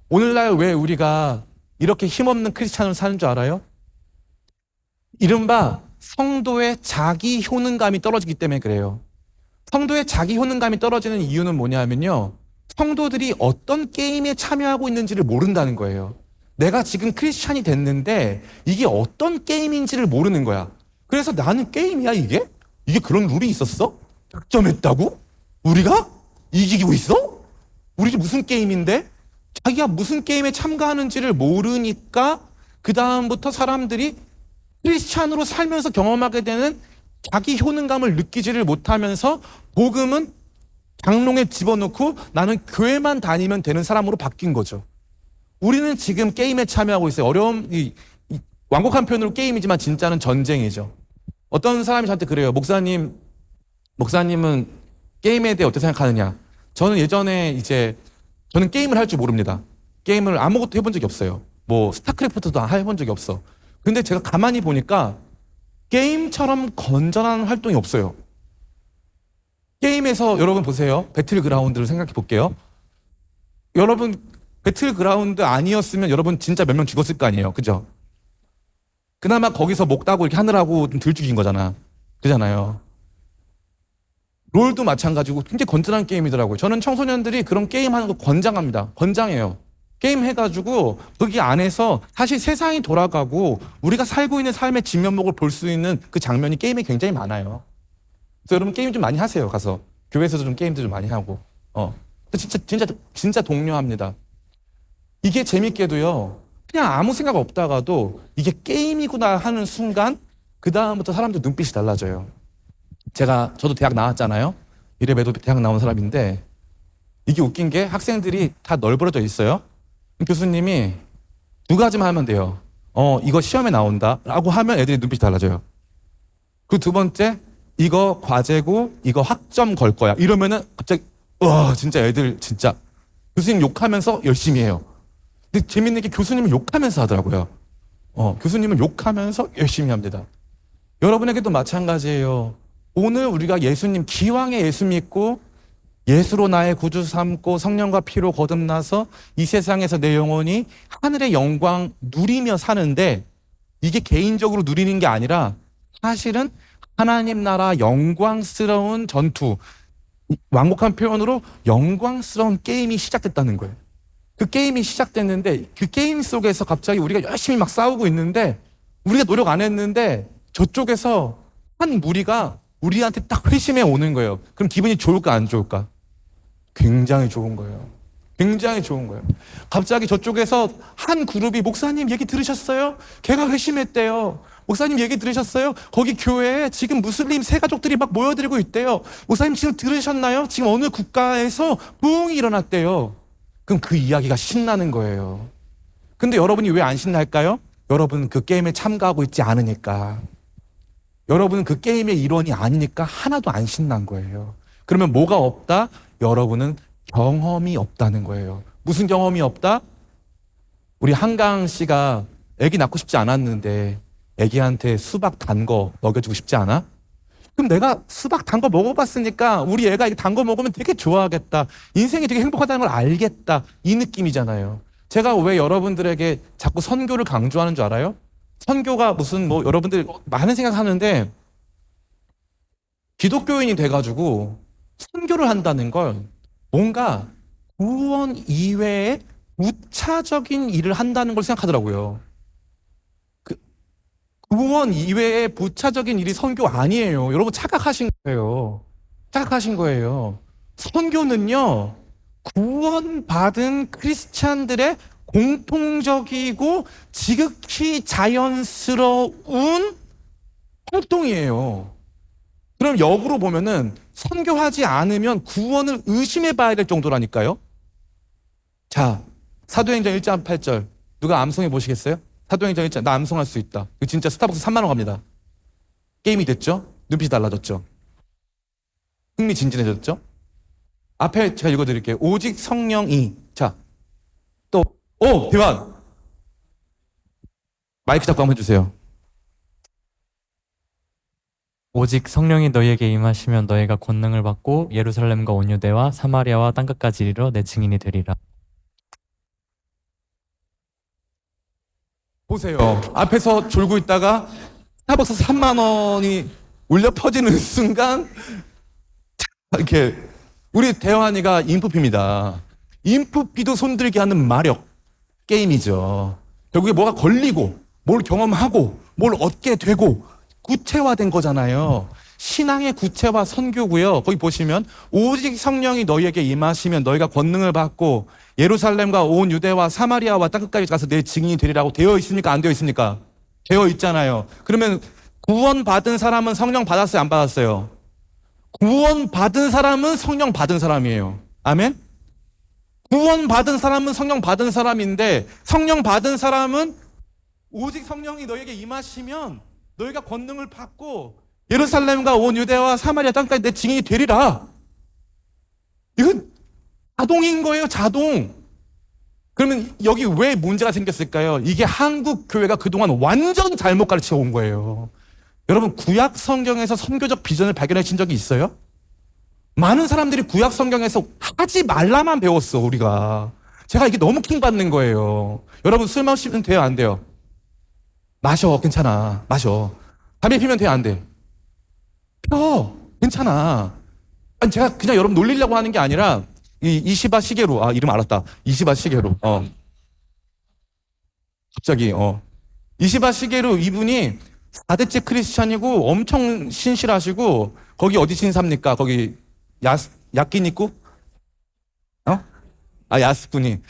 오늘날 왜 우리가 이렇게 힘없는 크리스찬으로 사는 줄 알아요? 이른바 성도의 자기 효능감이 떨어지기 때문에 그래요. 성도의 자기 효능감이 떨어지는 이유는 뭐냐면요, 성도들이 어떤 게임에 참여하고 있는지를 모른다는 거예요. 내가 지금 크리스찬이 됐는데 이게 어떤 게임인지를 모르는 거야. 그래서 나는 게임이야 이게? 이게 그런 룰이 있었어? 득점했다고? 우리가? 이기고 있어? 우리 무슨 게임인데? 자기가 무슨 게임에 참가하는지를 모르니까 그 다음부터 사람들이 크리스찬으로 살면서 경험하게 되는 자기 효능감을 느끼지를 못하면서 복음은 장롱에 집어넣고 나는 교회만 다니면 되는 사람으로 바뀐 거죠. 우리는 지금 게임에 참여하고 있어요. 완곡한 표현으로 게임이지만 진짜는 전쟁이죠. 어떤 사람이 저한테 그래요. 목사님은 게임에 대해 어떻게 생각하느냐? 저는 예전에 저는 게임을 할 줄 모릅니다. 게임을 아무것도 해본 적이 없어요. 뭐 스타크래프트도 해본 적이 없어. 근데 제가 가만히 보니까 게임처럼 건전한 활동이 없어요. 게임에서 여러분 보세요. 배틀그라운드를 생각해 볼게요. 여러분 배틀그라운드 아니었으면 여러분 진짜 몇 명 죽었을 거 아니에요. 그죠? 그나마 거기서 목 따고 이렇게 하느라고 좀 덜 죽인 거잖아. 그잖아요. 롤도 마찬가지고 굉장히 건전한 게임이더라고요. 저는 청소년들이 그런 게임하는 거 권장합니다. 권장해요. 게임 해가지고 거기 안에서 사실 세상이 돌아가고 우리가 살고 있는 삶의 진면목을 볼 수 있는 그 장면이 게임에 굉장히 많아요. 그래서 여러분 게임 좀 많이 하세요. 가서 교회에서도 좀 게임도 좀 많이 하고. 진짜 독려합니다. 이게 재밌게도요. 그냥 아무 생각 없다가도 이게 게임이구나 하는 순간 그 다음부터 사람들 눈빛이 달라져요. 저도 대학 나왔잖아요. 이래봬도 대학 나온 사람인데 이게 웃긴 게 학생들이 다 널브러져 있어요. 교수님이 두 가지만 하면 돼요. 이거 시험에 나온다 라고 하면 애들이 눈빛이 달라져요. 그리고 두 번째, 이거 과제고 이거 학점 걸 거야 이러면은 갑자기 와 진짜 애들 진짜 교수님 욕하면서 열심히 해요. 근데 재밌는 게 교수님은 욕하면서 하더라고요. 교수님은 욕하면서 열심히 합니다. 여러분에게도 마찬가지예요. 오늘 우리가 기왕에 예수 믿고 예수로 나의 구주 삼고 성령과 피로 거듭나서 이 세상에서 내 영혼이 하늘의 영광 누리며 사는데, 이게 개인적으로 누리는 게 아니라 사실은 하나님 나라 영광스러운 전투, 완곡한 표현으로 영광스러운 게임이 시작됐다는 거예요. 그 게임이 시작됐는데 그 게임 속에서 갑자기 우리가 열심히 막 싸우고 있는데, 우리가 노력 안 했는데 저쪽에서 한 무리가 우리한테 딱 회심해 오는 거예요. 그럼 기분이 좋을까 안 좋을까? 굉장히 좋은 거예요. 굉장히 좋은 거예요. 갑자기 저쪽에서 한 그룹이 목사님 얘기 들으셨어요? 걔가 회심했대요. 목사님 얘기 들으셨어요? 거기 교회에 지금 무슬림 새 가족들이 막 모여들고 있대요. 목사님 지금 들으셨나요? 지금 어느 국가에서 부흥이 일어났대요. 그럼 그 이야기가 신나는 거예요. 근데 여러분이 왜 안 신날까요? 여러분은 그 게임에 참가하고 있지 않으니까. 여러분은 그 게임의 일원이 아니니까 하나도 안 신난 거예요. 그러면 뭐가 없다? 여러분은 경험이 없다는 거예요. 무슨 경험이 없다? 우리 한강 씨가 아기 낳고 싶지 않았는데 아기한테 수박 단 거 먹여주고 싶지 않아? 그럼 내가 수박 단 거 먹어봤으니까 우리 애가 단 거 먹으면 되게 좋아하겠다. 인생이 되게 행복하다는 걸 알겠다. 이 느낌이잖아요. 제가 왜 여러분들에게 자꾸 선교를 강조하는 줄 알아요? 선교가 무슨 여러분들 많은 생각하는데, 기독교인이 돼가지고 선교를 한다는 걸 뭔가 구원 이외에 부차적인 일을 한다는 걸 생각하더라고요. 구원 이외에 부차적인 일이 선교 아니에요. 여러분 착각하신 거예요. 착각하신 거예요. 선교는요, 구원받은 크리스찬들의 공통적이고 지극히 자연스러운 활동이에요. 그럼 역으로 보면은 선교하지 않으면 구원을 의심해 봐야 될 정도라니까요. 자, 사도행전 1장 8절 누가 암송해 보시겠어요? 사도행전 1장, 나 암송할 수 있다. 이거 진짜 스타벅스 3만 원 갑니다. 게임이 됐죠? 눈빛이 달라졌죠? 흥미진진해졌죠? 앞에 제가 읽어드릴게요. 오직 성령이. 자, 또 대환 마이크 잡고 한번 해주세요. 오직 성령이 너희에게 임하시면 너희가 권능을 받고 예루살렘과 온 유대와 사마리아와 땅끝까지 이르러 내 증인이 되리라. 보세요. 앞에서 졸고 있다가 스타벅스 3만 원이 울려 퍼지는 순간 이렇게 우리 대환이가 인프피입니다. 인프피도 손들게 하는 마력 게임이죠. 결국에 뭐가 걸리고 뭘 경험하고 뭘 얻게 되고 구체화된 거잖아요. 신앙의 구체화 선교고요. 거기 보시면 오직 성령이 너희에게 임하시면 너희가 권능을 받고 예루살렘과 온 유대와 사마리아와 땅끝까지 가서 내 증인이 되리라고 되어 있습니까? 안 되어 있습니까? 되어 있잖아요. 그러면 구원받은 사람은 성령 받았어요? 안 받았어요? 구원받은 사람은 성령 받은 사람이에요. 아멘? 구원받은 사람은 성령 받은 사람인데, 성령 받은 사람은 오직 성령이 너희에게 임하시면 너희가 권능을 받고 예루살렘과 온 유대와 사마리아 땅까지 내 증인이 되리라. 이건 자동인 거예요, 자동. 그러면 여기 왜 문제가 생겼을까요? 이게 한국 교회가 그동안 완전 잘못 가르쳐 온 거예요. 여러분, 구약 성경에서 선교적 비전을 발견하신 적이 있어요? 많은 사람들이 구약 성경에서 하지 말라만 배웠어, 우리가. 제가 이게 너무 킹받는 거예요. 여러분, 술 마시면 돼요, 안 돼요? 마셔, 괜찮아. 마셔. 담배 피면 돼요, 안 돼? 펴, 괜찮아. 아니, 제가 그냥 여러분 놀리려고 하는 게 아니라 이시바 시게루, 이름 알았다. 이시바 시게루. 갑자기 이시바 시게루 이분이 4대째 크리스찬이고 엄청 신실하시고, 거기 어디 신사입니까? 거기 야끼니쿠? 야스쿠니.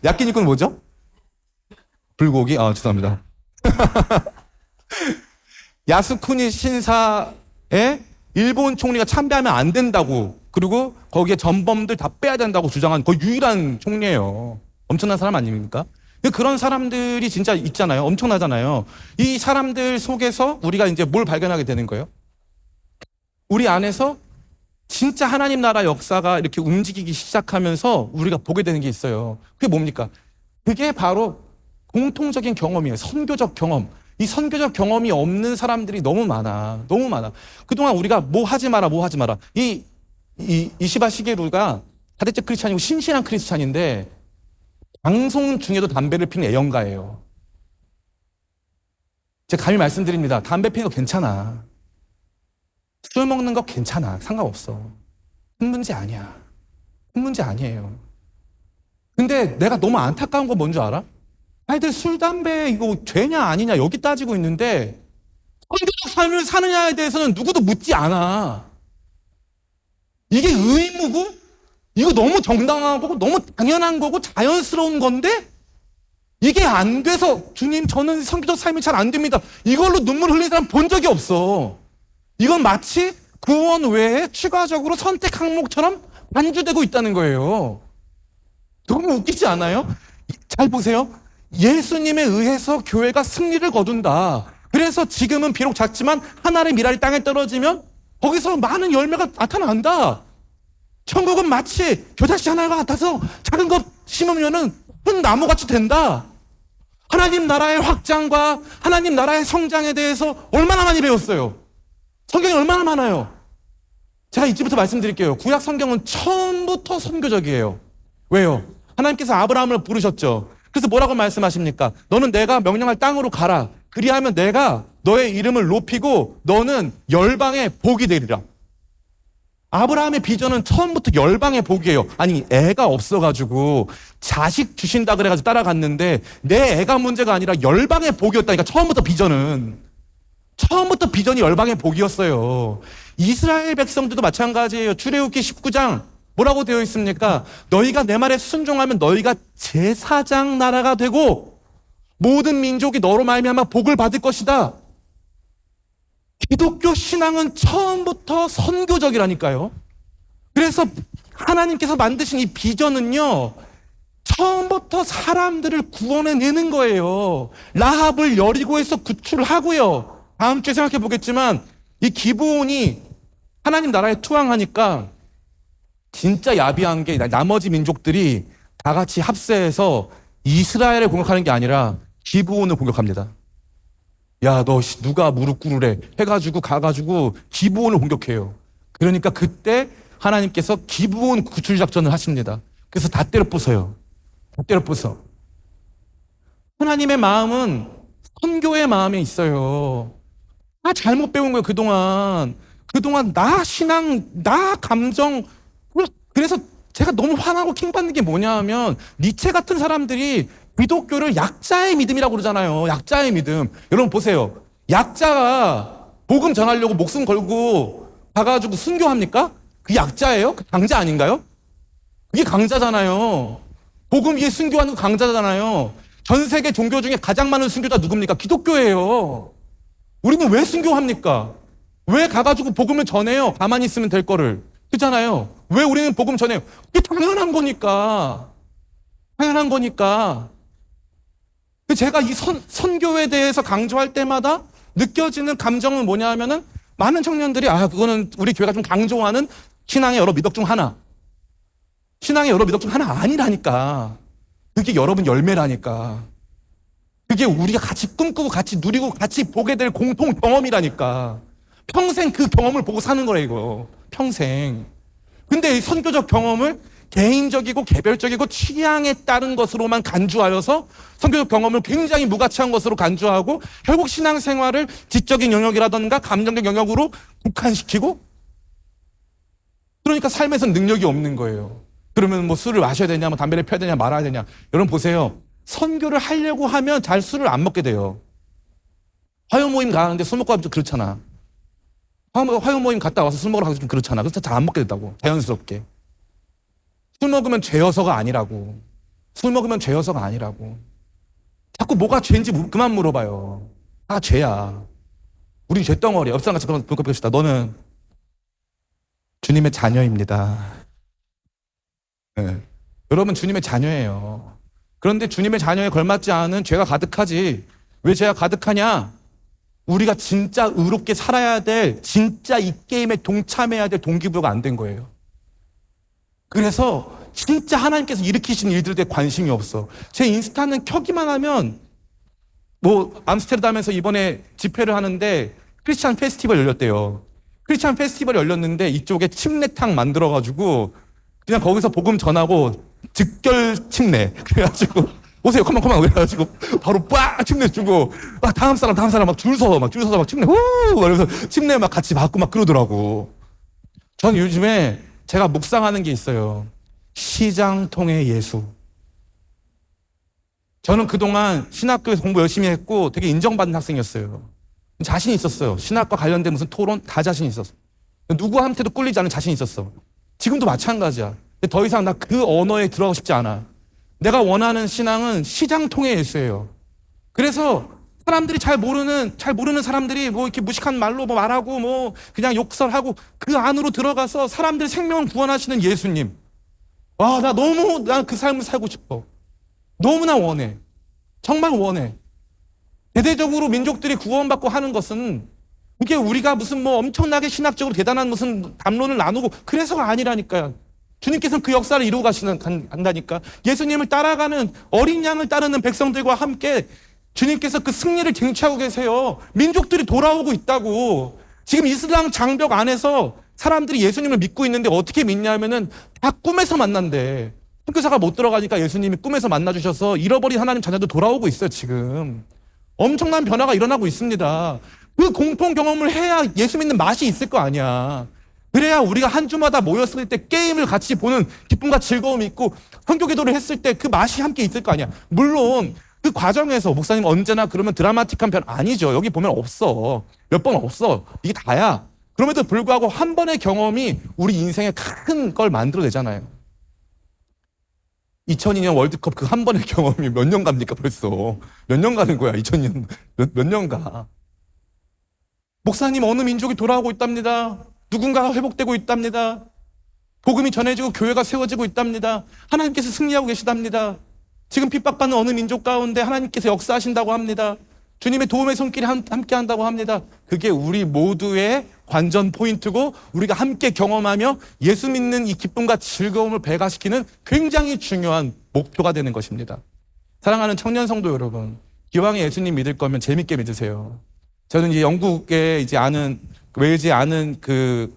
야끼니쿠는 뭐죠? 불고기? 죄송합니다. 야스쿠니 신사에 일본 총리가 참배하면 안 된다고, 그리고 거기에 전범들 다 빼야 된다고 주장한 거의 유일한 총리예요. 엄청난 사람 아닙니까? 그런 사람들이 진짜 있잖아요. 엄청나잖아요. 이 사람들 속에서 우리가 이제 뭘 발견하게 되는 거예요? 우리 안에서 진짜 하나님 나라 역사가 이렇게 움직이기 시작하면서 우리가 보게 되는 게 있어요. 그게 뭡니까? 그게 바로 공통적인 경험이에요. 선교적 경험. 이 선교적 경험이 없는 사람들이 너무 많아. 너무 많아. 그동안 우리가 뭐 하지 마라. 이 이 이시바 시게루가 사대적 크리스찬이고 신실한 크리스찬인데 방송 중에도 담배를 피는 애연가예요. 제가 감히 말씀드립니다. 담배 피는 거 괜찮아. 술 먹는 거 괜찮아. 상관없어. 큰 문제 아니야. 큰 문제 아니에요. 근데 내가 너무 안타까운 건 뭔지 알아? 아이들 술, 담배 이거 죄냐 아니냐 여기 따지고 있는데 성교적 삶을 사느냐에 대해서는 누구도 묻지 않아. 이게 의무고 이거 너무 정당한 거고 너무 당연한 거고 자연스러운 건데 이게 안 돼서 주님 저는 성교적 삶이 잘 안 됩니다. 이걸로 눈물 흘리는 사람 본 적이 없어. 이건 마치 구원 외에 추가적으로 선택 항목처럼 반주되고 있다는 거예요. 너무 웃기지 않아요? 잘 보세요. 예수님에 의해서 교회가 승리를 거둔다. 그래서 지금은 비록 작지만 하나의 미랄이 땅에 떨어지면 거기서 많은 열매가 나타난다. 천국은 마치 겨자씨 하나가 같아서 작은 것 심으면은 큰 나무같이 된다. 하나님 나라의 확장과 하나님 나라의 성장에 대해서 얼마나 많이 배웠어요. 성경이 얼마나 많아요. 제가 이제부터 말씀드릴게요. 구약 성경은 처음부터 선교적이에요. 왜요? 하나님께서 아브라함을 부르셨죠. 그래서 뭐라고 말씀하십니까? 너는 내가 명령할 땅으로 가라. 그리하면 내가 너의 이름을 높이고 너는 열방의 복이 되리라. 아브라함의 비전은 처음부터 열방의 복이에요. 아니 애가 없어가지고 자식 주신다 그래가지고 따라갔는데 내 애가 문제가 아니라 열방의 복이었다니까. 처음부터 비전이 열방의 복이었어요. 이스라엘 백성들도 마찬가지예요. 출애굽기 19장 뭐라고 되어 있습니까? 너희가 내 말에 순종하면 너희가 제사장 나라가 되고 모든 민족이 너로 말미암아 복을 받을 것이다. 기독교 신앙은 처음부터 선교적이라니까요. 그래서 하나님께서 만드신 이 비전은요, 처음부터 사람들을 구원해내는 거예요. 라합을 여리고에서 구출하고요. 다음 주에 생각해 보겠지만 이 기브온이 하나님 나라에 투항하니까 진짜 야비한 게 나머지 민족들이 다 같이 합세해서 이스라엘을 공격하는 게 아니라 기브온을 공격합니다. 야, 너 누가 무릎 꿇으래 해가지고 가가지고 기브온을 공격해요. 그러니까 그때 하나님께서 기브온 구출 작전을 하십니다. 그래서 다 때려 부숴요. 다 때려 부숴. 하나님의 마음은 선교의 마음에 있어요. 다 잘못 배운 거예요. 그동안 나 신앙, 나 감정. 그래서 제가 너무 화나고 킹받는 게 뭐냐 하면 니체 같은 사람들이 기독교를 약자의 믿음이라고 그러잖아요. 약자의 믿음. 여러분 보세요. 약자가 복음 전하려고 목숨 걸고 가가지고 순교합니까? 그게 약자예요? 그 강자 아닌가요? 그게 강자잖아요. 복음 위에 순교하는 거 강자잖아요. 전 세계 종교 중에 가장 많은 순교자 누굽니까? 기독교예요. 우리는 왜 순교합니까? 왜 가가지고 복음을 전해요? 가만히 있으면 될 거를. 그렇잖아요. 왜 우리는 복음 전해요? 그게 당연한 거니까. 당연한 거니까. 제가 이 선교에 대해서 강조할 때마다 느껴지는 감정은 뭐냐 하면은 많은 청년들이 그거는 우리 교회가 좀 강조하는 신앙의 여러 미덕 중 하나. 신앙의 여러 미덕 중 하나 아니라니까. 그게 여러분 열매라니까. 그게 우리가 같이 꿈꾸고 같이 누리고 같이 보게 될 공통 경험이라니까. 평생 그 경험을 보고 사는 거라 이거. 평생. 근데 이 선교적 경험을 개인적이고 개별적이고 취향에 따른 것으로만 간주하여서 선교적 경험을 굉장히 무가치한 것으로 간주하고 결국 신앙생활을 지적인 영역이라든가 감정적 영역으로 국한시키고 그러니까 삶에서는 능력이 없는 거예요. 그러면 뭐 술을 마셔야 되냐, 뭐 담배를 펴야 되냐, 말아야 되냐. 여러분 보세요. 선교를 하려고 하면 잘 술을 안 먹게 돼요. 화요 모임 가는데 술 먹고 가면 좀 그렇잖아. 화요 모임 갔다 와서 술 먹으러 가서 좀 그렇잖아. 그래서 잘 안 먹게 된다고. 자연스럽게. 술 먹으면 죄여서가 아니라고. 술 먹으면 죄여서가 아니라고. 자꾸 뭐가 죄인지 그만 물어봐요. 다 죄야. 우리 죄덩어리야. 옆사람 같이 그러면 봅시다. 너는 주님의 자녀입니다. 네. 여러분 주님의 자녀예요. 그런데 주님의 자녀에 걸맞지 않은 죄가 가득하지. 왜 죄가 가득하냐? 우리가 진짜 의롭게 살아야 될, 진짜 이 게임에 동참해야 될 동기부여가 안 된 거예요. 그래서 진짜 하나님께서 일으키신 일들에 대해 관심이 없어. 제 인스타는 켜기만 하면 뭐 암스테르담에서 이번에 집회를 하는데 크리스찬 페스티벌 열렸대요. 크리스찬 페스티벌이 열렸는데 이쪽에 침례탕 만들어가지고 그냥 거기서 복음 전하고 즉결 침례. 그래가지고 오세요, 컴온 그래가지고 바로 빡 침례 주고 다음 사람 막 줄 서서 막 침례 그래서 침례 막 같이 받고 막 그러더라고. 전 요즘에 제가 묵상하는 게 있어요. 시장통의 예수. 저는 그동안 신학교에서 공부 열심히 했고 되게 인정받는 학생이었어요. 자신 있었어요. 신학과 관련된 무슨 토론 다 자신 있었어. 누구한테도 꿀리지 않은 자신 있었어. 지금도 마찬가지야. 근데 더 이상 나 그 언어에 들어가고 싶지 않아. 내가 원하는 신앙은 시장통의 예수예요. 그래서 사람들이 잘 모르는 사람들이 뭐 이렇게 무식한 말로 뭐 말하고 뭐 그냥 욕설하고 그 안으로 들어가서 사람들 생명을 구원하시는 예수님. 나 그 삶을 살고 싶어. 너무나 원해. 정말 원해. 대대적으로 민족들이 구원받고 하는 것은 이게 우리가 무슨 뭐 엄청나게 신학적으로 대단한 무슨 담론을 나누고 그래서가 아니라니까요. 주님께서는 그 역사를 이루고 간다니까. 예수님을 따라가는 어린 양을 따르는 백성들과 함께 주님께서 그 승리를 쟁취하고 계세요. 민족들이 돌아오고 있다고. 지금 이슬람 장벽 안에서 사람들이 예수님을 믿고 있는데 어떻게 믿냐면은 다 꿈에서 만난대. 선교사가 못 들어가니까 예수님이 꿈에서 만나주셔서 잃어버린 하나님 자녀도 돌아오고 있어요, 지금. 엄청난 변화가 일어나고 있습니다. 그 공통 경험을 해야 예수 믿는 맛이 있을 거 아니야. 그래야 우리가 한 주마다 모였을 때 게임을 같이 보는 기쁨과 즐거움이 있고 선교 기도를 했을 때 그 맛이 함께 있을 거 아니야. 물론 그 과정에서 목사님 언제나 그러면 드라마틱한 편 아니죠. 여기 보면 없어. 몇 번 없어. 이게 다야. 그럼에도 불구하고 한 번의 경험이 우리 인생에 큰 걸 만들어내잖아요. 2002년 월드컵 그 한 번의 경험이 몇 년 갑니까 벌써. 몇 년 가는 거야 2002년. 몇 년 가. 목사님 어느 민족이 돌아오고 있답니다. 누군가가 회복되고 있답니다. 복음이 전해지고 교회가 세워지고 있답니다. 하나님께서 승리하고 계시답니다. 지금 핍박받는 어느 민족 가운데 하나님께서 역사하신다고 합니다. 주님의 도움의 손길이 함께 한다고 합니다. 그게 우리 모두의 관전 포인트고 우리가 함께 경험하며 예수 믿는 이 기쁨과 즐거움을 배가시키는 굉장히 중요한 목표가 되는 것입니다. 사랑하는 청년 성도 여러분, 기왕에 예수님 믿을 거면 재밌게 믿으세요. 저는 이제 영국에 이제 웨일즈에 아는 그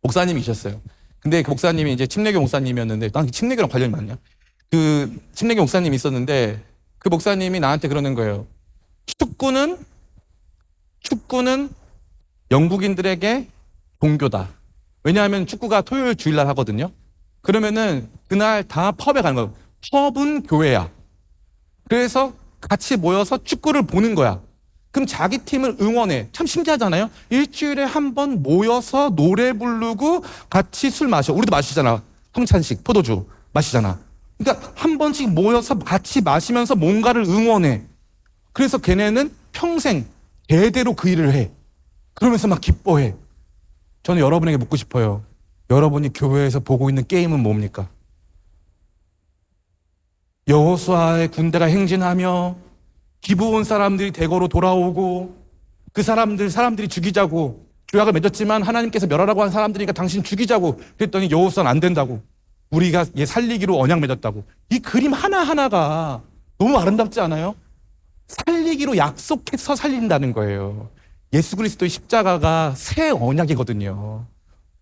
목사님이셨어요. 근데 그 목사님이 이제 침례교 목사님이었는데, 난 침례교랑 관련이 많냐? 그 침례교 목사님이 있었는데, 그 목사님이 나한테 그러는 거예요. 축구는 영국인들에게 종교다. 왜냐하면 축구가 토요일 주일날 하거든요. 그러면은 그날 다 펍에 가는 거예요. 펍은 교회야. 그래서 같이 모여서 축구를 보는 거야. 그럼 자기 팀을 응원해. 참 신기하잖아요. 일주일에 한 번 모여서 노래 부르고 같이 술 마셔. 우리도 마시잖아. 성찬식, 포도주 마시잖아. 그러니까 한 번씩 모여서 같이 마시면서 뭔가를 응원해. 그래서 걔네는 평생 대대로 그 일을 해. 그러면서 막 기뻐해. 저는 여러분에게 묻고 싶어요. 여러분이 교회에서 보고 있는 게임은 뭡니까? 여호수아의 군대가 행진하며 기브온 사람들이 대거로 돌아오고 그 사람들이 죽이자고 조약을 맺었지만 하나님께서 멸하라고 한 사람들이니까 당신 죽이자고 그랬더니 여호수아는 안 된다고. 우리가 얘 살리기로 언약 맺었다고. 이 그림 하나하나가 너무 아름답지 않아요? 살리기로 약속해서 살린다는 거예요. 예수 그리스도의 십자가가 새 언약이거든요.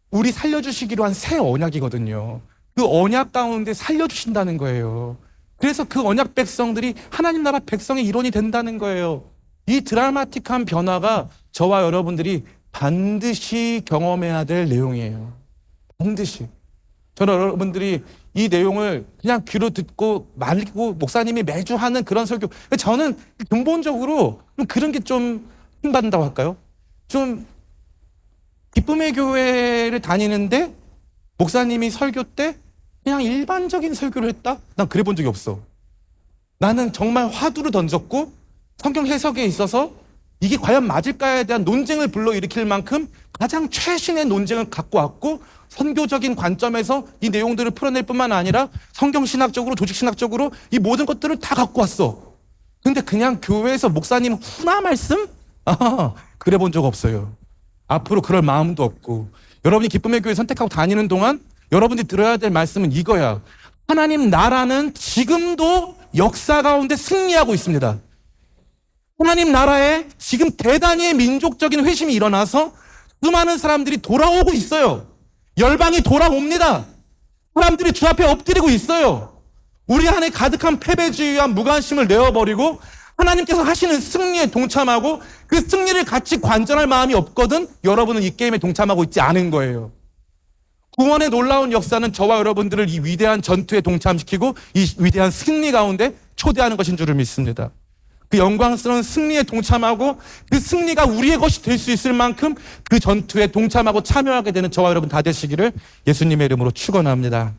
우리 살려주시기로 한 새 언약이거든요. 그 언약 가운데 살려주신다는 거예요. 그래서 그 언약 백성들이 하나님 나라 백성의 일원이 된다는 거예요. 이 드라마틱한 변화가 저와 여러분들이 반드시 경험해야 될 내용이에요. 반드시. 저는 여러분들이 이 내용을 그냥 귀로 듣고 말고 목사님이 매주 하는 그런 설교. 저는 근본적으로 좀 그런 게 좀 힘받는다고 할까요? 좀 기쁨의 교회를 다니는데 목사님이 설교 때 그냥 일반적인 설교를 했다? 난 그래 본 적이 없어. 나는 정말 화두를 던졌고 성경 해석에 있어서 이게 과연 맞을까에 대한 논쟁을 불러일으킬 만큼 가장 최신의 논쟁을 갖고 왔고 선교적인 관점에서 이 내용들을 풀어낼 뿐만 아니라 성경신학적으로 조직신학적으로 이 모든 것들을 다 갖고 왔어. 근데 그냥 교회에서 목사님 훈화 말씀? 그래 본 적 없어요. 앞으로 그럴 마음도 없고 여러분이 기쁨의 교회 선택하고 다니는 동안 여러분들이 들어야 될 말씀은 이거야. 하나님 나라는 지금도 역사 가운데 승리하고 있습니다. 하나님 나라에 지금 대단히 민족적인 회심이 일어나서 수많은 사람들이 돌아오고 있어요. 열방이 돌아옵니다. 사람들이 주 앞에 엎드리고 있어요. 우리 안에 가득한 패배주의와 무관심을 내어버리고 하나님께서 하시는 승리에 동참하고 그 승리를 같이 관전할 마음이 없거든 여러분은 이 게임에 동참하고 있지 않은 거예요. 구원의 놀라운 역사는 저와 여러분들을 이 위대한 전투에 동참시키고 이 위대한 승리 가운데 초대하는 것인 줄을 믿습니다. 그 영광스러운 승리에 동참하고 그 승리가 우리의 것이 될 수 있을 만큼 그 전투에 동참하고 참여하게 되는 저와 여러분 다 되시기를 예수님의 이름으로 축원합니다.